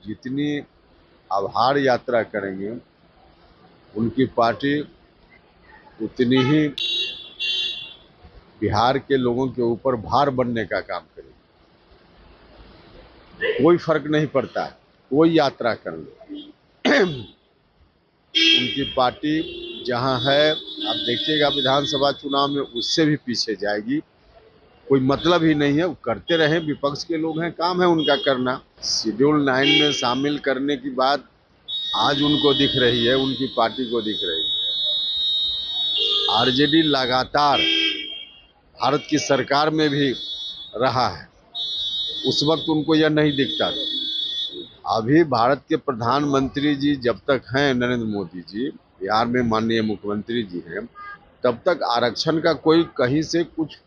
जितनी आभार यात्रा करेंगे उनकी पार्टी उतनी ही बिहार के लोगों के ऊपर भार बनने का काम करेगी। कोई फर्क नहीं पड़ता है, कोई यात्रा कर ले उनकी पार्टी जहां है, आप देखिएगा विधानसभा चुनाव में उससे भी पीछे जाएगी। कोई मतलब ही नहीं है, वो करते रहे, विपक्ष के लोग हैं, काम है उनका करना। शेड्यूल 9 में शामिल करने की बात आज उनको दिख रही है, उनकी पार्टी को दिख रही है। आरजेडी लगातार भारत की सरकार में भी रहा है, उस वक्त उनको यह नहीं दिखता था। अभी भारत के प्रधानमंत्री जी जब तक हैं, नरेंद्र मोदी जी बिहार में माननीय मुख्यमंत्री जी हैं, तब तक आरक्षण का कोई कहीं से कुछ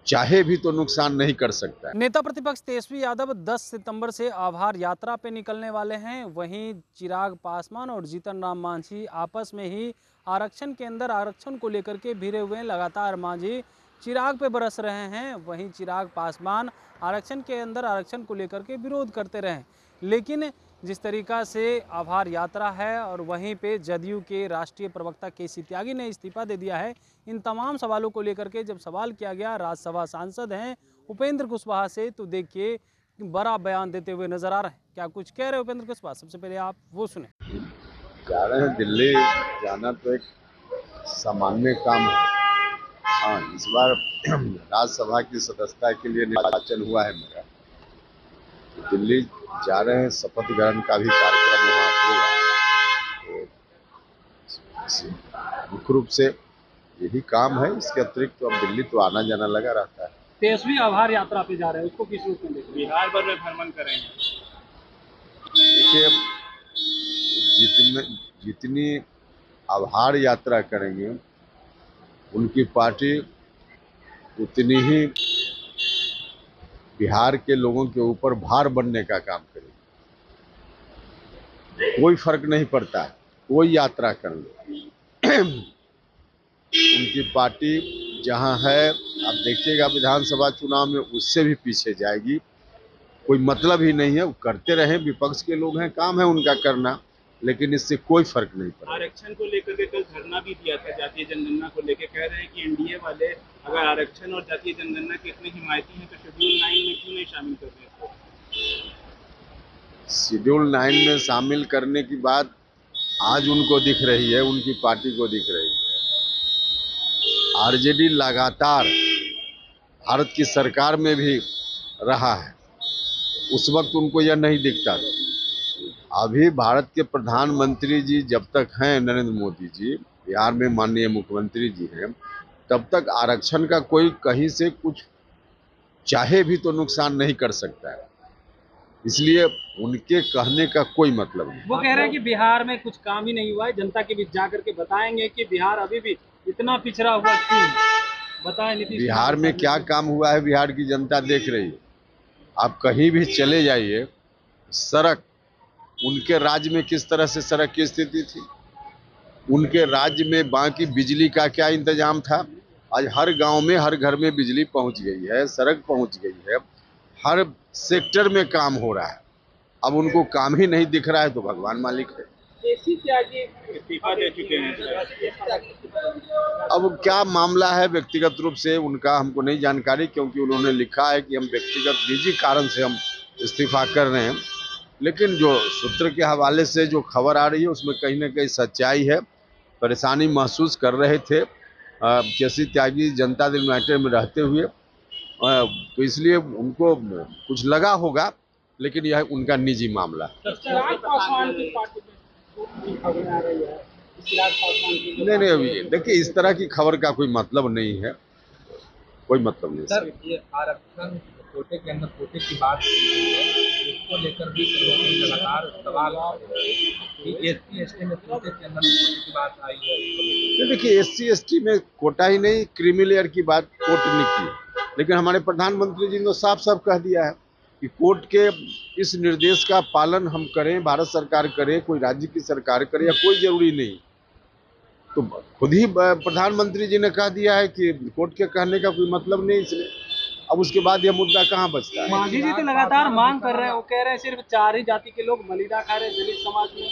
चाहे भी तो नुकसान नहीं कर सकता है। नेता प्रतिपक्ष तेजस्वी यादव 10 सितंबर से आभार यात्रा पे निकलने वाले हैं। वहीं चिराग पासवान और जीतन राम मांझी आपस में ही आरक्षण के अंदर आरक्षण को लेकर के भिड़े हुए हैं। लगातार मांझी चिराग पे बरस रहे हैं, वहीं चिराग पासवान आरक्षण के अंदर आरक्षण को लेकर के विरोध करते रहे। लेकिन जिस तरीका से आभार यात्रा है और वहीं पे जदयू के राष्ट्रीय प्रवक्ता केसी त्यागी ने इस्तीफा दे दिया है, इन तमाम सवालों को लेकर के जब सवाल किया गया राज्यसभा सांसद हैं उपेंद्र कुशवाहा से, तो देखिए बड़ा बयान देते हुए नजर आ रहे हैं। क्या कुछ कह रहे हैं उपेंद्र कुशवाहा, सबसे पहले आप वो सुने। जा रहे हैं दिल्ली, जाना तो एक सामान्य काम है। हाँ, इस बार राज्यसभा की सदस्यता के लिए निर्वाचन हुआ है मेरा, तो दिल्ली जा रहे हैं, शपथ ग्रहण का भी कार्यक्रम वहाँ होगा। तो मुख्य रूप से यही काम है, इसके अतिरिक्त तो अब दिल्ली तो आना जाना लगा रहता है। तेजस्वी आभार यात्रा पे जा रहे हैं, उसको किस रूप में देखते हैं? बिहार भर में भ्रमण करेंगे। देखिए, जितनी आभार यात्रा करेंगे उनकी पार्टी उतनी ही बिहार के लोगों के ऊपर भार बनने का काम करेगी। कोई फर्क नहीं पड़ता है, कोई यात्रा कर ले उनकी पार्टी जहां है, आप देखिएगा विधानसभा चुनाव में उससे भी पीछे जाएगी। कोई मतलब ही नहीं है, वो करते रहे, विपक्ष के लोग हैं, काम है उनका करना, लेकिन इससे कोई फर्क नहीं पड़ता। आरक्षण को लेकर के कल धरना भी दिया था, जातीय जनगणना को लेकर कह रहे हैं कि एनडीए वाले अगर आरक्षण और जातीय जनगणना के इतने हिमायती हैं तो शेड्यूल 9 में क्यों नहीं शामिल कर रहे? शेड्यूल 9 में शामिल करने की बात आज उनको दिख रही है, उनकी पार्टी को दिख रही है। आरजेडी लगातार भारत की सरकार में भी रहा है, उस वक्त उनको यह नहीं दिखता था। अभी भारत के प्रधानमंत्री जी जब तक हैं, नरेंद्र मोदी जी बिहार में माननीय मुख्यमंत्री जी हैं, तब तक आरक्षण का कोई कहीं से कुछ चाहे भी तो नुकसान नहीं कर सकता है, इसलिए उनके कहने का कोई मतलब नहीं। वो कह रहे हैं कि बिहार में कुछ काम ही नहीं हुआ है, जनता के बीच जाकर के बताएंगे कि बिहार अभी भी इतना पिछड़ा हुआ क्यों, बताएं नीतीश। बिहार में क्या काम हुआ है, बिहार की जनता देख रही है। आप कहीं भी चले जाइए, सड़क उनके राज्य में किस तरह से सड़क की स्थिति थी, उनके राज्य में बाकी बिजली का क्या इंतजाम था। आज हर गांव में, हर घर में बिजली पहुंच गई है, सड़क पहुंच गई है, हर सेक्टर में काम हो रहा है। अब उनको काम ही नहीं दिख रहा है तो भगवान मालिक है। केसी त्यागी इस्तीफा दे चुके हैं। अब क्या मामला है व्यक्तिगत रूप से उनका हमको नहीं जानकारी, क्योंकि उन्होंने लिखा है कि हम व्यक्तिगत निजी कारण से हम इस्तीफा कर रहे हैं, लेकिन जो सूत्र के हवाले से जो खबर आ रही है उसमें कहीं ना कहीं सच्चाई है। परेशानी महसूस कर रहे थे केसी त्यागी जनता दल यूनाइटेड में रहते हुए, तो इसलिए उनको कुछ लगा होगा, लेकिन यह उनका निजी मामला है। नहीं, अभी देखिए इस तरह की खबर का कोई मतलब नहीं है, कोई मतलब नहीं सर। ये आरक्षण कोटे के अंदर कोटे की बात इसको लेकर भी लगातार सवाल कि SC/ST में कोटे के अंदर कोटे की बात आई है। देखिए SC/ST में कोटा ही नहीं, क्रीमी लेयर की बात कोर्ट ने की, लेकिन हमारे प्रधानमंत्री जी ने साफ साफ कह दिया है कि कोर्ट के इस निर्देश का पालन हम करें, भारत सरकार करे, कोई राज्य की सरकार करे, या कोई जरूरी नहीं। तो खुद ही प्रधानमंत्री जी ने कह दिया है कि कोर्ट के कहने का कोई मतलब नहीं इसलिए। अब उसके बाद ये मुद्दा कहाँ बचता है? मांझी जी तो लगातार मांग कर रहे हैं, वो कह रहे हैं सिर्फ 4 ही जाति के लोग मलिदा खा रहे हैं दलित समाज में।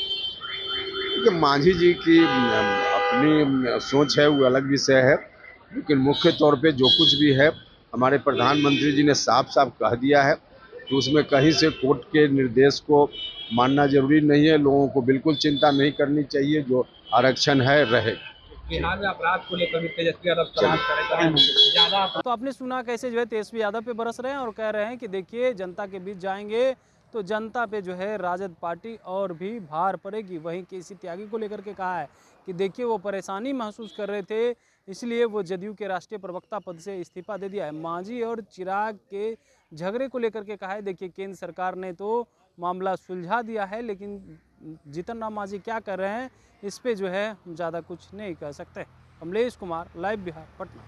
देखिए, मांझी जी की अपनी सोच है, वो अलग विषय है, लेकिन मुख्य तौर पे जो कुछ भी है हमारे प्रधानमंत्री जी ने साफ साफ कह दिया है कि उसमें कहीं से कोर्ट के निर्देश को मानना जरूरी नहीं है। लोगों को बिल्कुल चिंता नहीं करनी चाहिए, जो आरक्षण है रहे। बिहार में अपराध को लेकर भी तेजस्वी यादव सवाल करेगा ज्यादा। तो आपने सुना कैसे जो है तेजस्वी यादव पे बरस रहे हैं और कह रहे हैं कि देखिए जनता के बीच जाएंगे तो जनता पे जो है राजद पार्टी और भी भार पड़ेगी। वहीं केसी त्यागी को लेकर के कहा है कि देखिए वो परेशानी महसूस कर रहे थे, इसलिए वो जदयू के राष्ट्रीय प्रवक्ता पद से इस्तीफा दे दिया है। मांझी और चिराग के झगड़े को लेकर के कहा है देखिए केंद्र सरकार ने तो मामला सुलझा दिया है, लेकिन जीतन राम मांझी क्या कर रहे हैं इस पे जो है हम ज़्यादा कुछ नहीं कह सकते। कमलेश कुमार, लाइव बिहार, पटना।